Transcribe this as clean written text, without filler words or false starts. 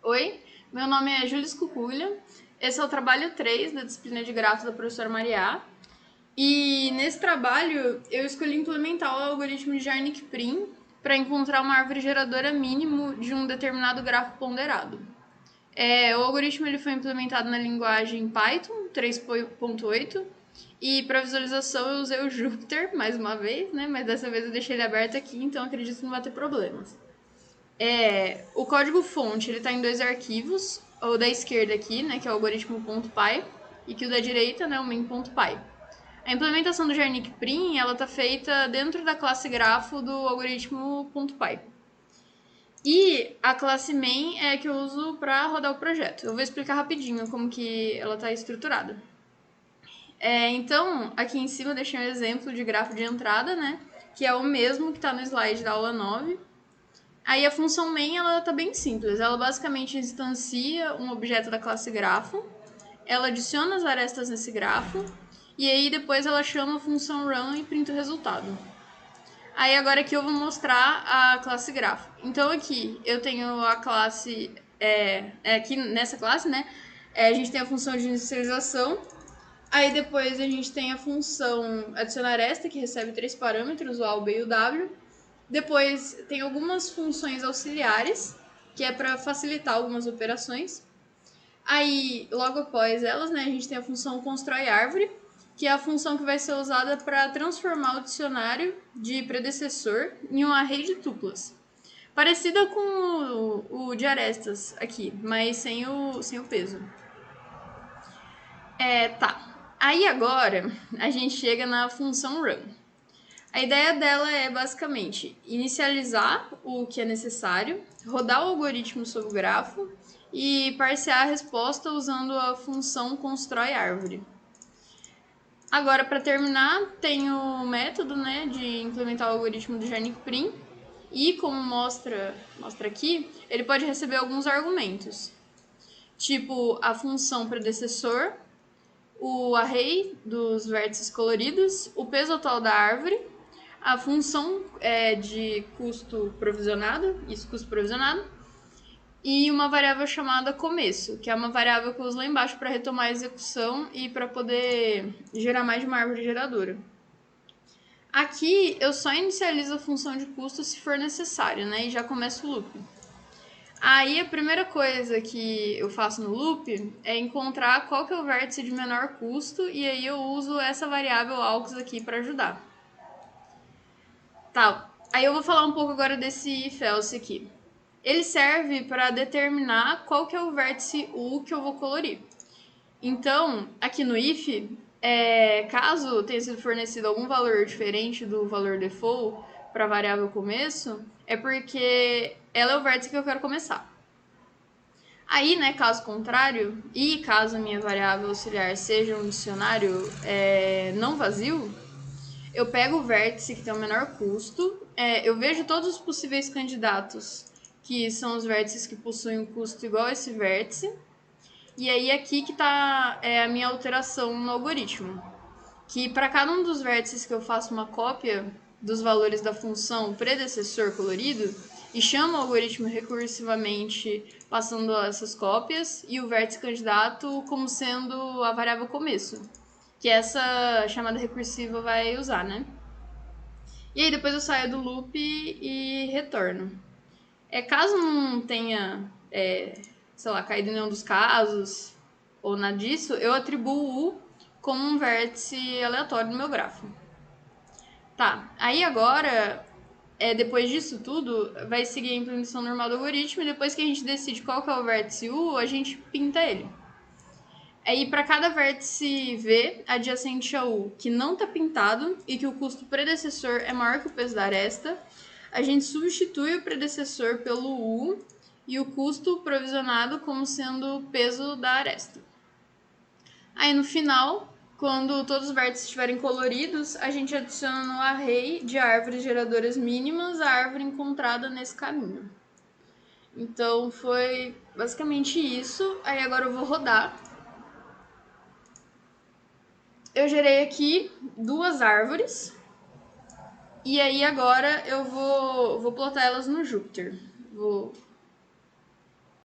Oi, meu nome é Júlia Escuculha, esse é o trabalho 3 da disciplina de grafos da professora Mariá. E nesse trabalho eu escolhi implementar o algoritmo de Jarnik-Priem para encontrar uma árvore geradora mínimo de um determinado grafo ponderado. O algoritmo ele foi implementado na linguagem Python 3.8 e para visualização eu usei o Jupyter mais uma vez, né? Mas dessa vez eu deixei ele aberto aqui, então acredito que não vai ter problemas. O código-fonte ele está em dois arquivos, o da esquerda aqui, né, que é o algoritmo.py, e que o da direita, né, o main.py. A implementação do Jarnik-Priem ela está feita dentro da classe grafo do algoritmo.py. E a classe main é que eu uso para rodar o projeto. Eu vou explicar rapidinho como que ela está estruturada. Então, aqui em cima eu deixei um exemplo de grafo de entrada, né, que é o mesmo que está no slide da aula 9. Aí a função main ela tá bem simples. Ela basicamente instancia um objeto da classe grafo, ela adiciona as arestas nesse grafo, e aí depois ela chama a função run e printa o resultado. Aí agora aqui eu vou mostrar a classe grafo. Então aqui eu tenho a classe, aqui nessa classe, né, a gente tem a função de inicialização, aí depois a gente tem a função adicionar aresta, que recebe 3 parâmetros, o A, o B e o W. Depois tem algumas funções auxiliares, que é para facilitar algumas operações. Aí, logo após elas, né, a gente tem a função constrói árvore, que é a função que vai ser usada para transformar o dicionário de predecessor em um array de tuplas. Parecida com o de arestas aqui, mas sem o peso. Tá. Aí agora a gente chega na função run. A ideia dela é basicamente inicializar o que é necessário, rodar o algoritmo sobre o grafo e parsear a resposta usando a função constrói árvore. Agora, para terminar, tem o método, né, de implementar o algoritmo do Jarnik-Priem e, como mostra aqui, ele pode receber alguns argumentos, tipo a função predecessor, o array dos vértices coloridos, o peso total da árvore, a função de custo provisionado, e uma variável chamada começo, que é uma variável que eu uso lá embaixo para retomar a execução e para poder gerar mais de uma árvore geradora. Aqui eu só inicializo a função de custo se for necessário, né? E já começo o loop. Aí a primeira coisa que eu faço no loop é encontrar qual que é o vértice de menor custo e aí eu uso essa variável aux aqui para ajudar. Tá, aí eu vou falar um pouco agora desse if-else aqui. Ele serve para determinar qual que é o vértice U que eu vou colorir. Então, aqui no if, caso tenha sido fornecido algum valor diferente do valor default para a variável começo, é porque ela é o vértice que eu quero começar. Aí, né, caso contrário, e caso a minha variável auxiliar seja um dicionário não vazio, eu pego o vértice que tem o menor custo, eu vejo todos os possíveis candidatos, que são os vértices que possuem um custo igual a esse vértice, e aí aqui que está a minha alteração no algoritmo, que para cada um dos vértices que eu faço uma cópia dos valores da função predecessor colorido, e chamo o algoritmo recursivamente passando essas cópias, e o vértice candidato como sendo a variável começo, que essa chamada recursiva vai usar, né? E aí depois eu saio do loop e retorno. Caso não tenha, sei lá, caído em nenhum dos casos ou nada disso, eu atribuo U como um vértice aleatório no meu grafo. Tá, aí agora, depois disso tudo, vai seguir a implementação normal do algoritmo e depois que a gente decide qual que é o vértice U, a gente pinta ele. Aí, para cada vértice V adjacente a U que não está pintado e que o custo predecessor é maior que o peso da aresta, a gente substitui o predecessor pelo U e o custo provisionado como sendo o peso da aresta. Aí, no final, quando todos os vértices estiverem coloridos, a gente adiciona no array de árvores geradoras mínimas a árvore encontrada nesse caminho. Então, foi basicamente isso. Aí, agora eu vou rodar. Eu gerei aqui 2 árvores. E aí agora eu vou plotar elas no Jupyter. Vou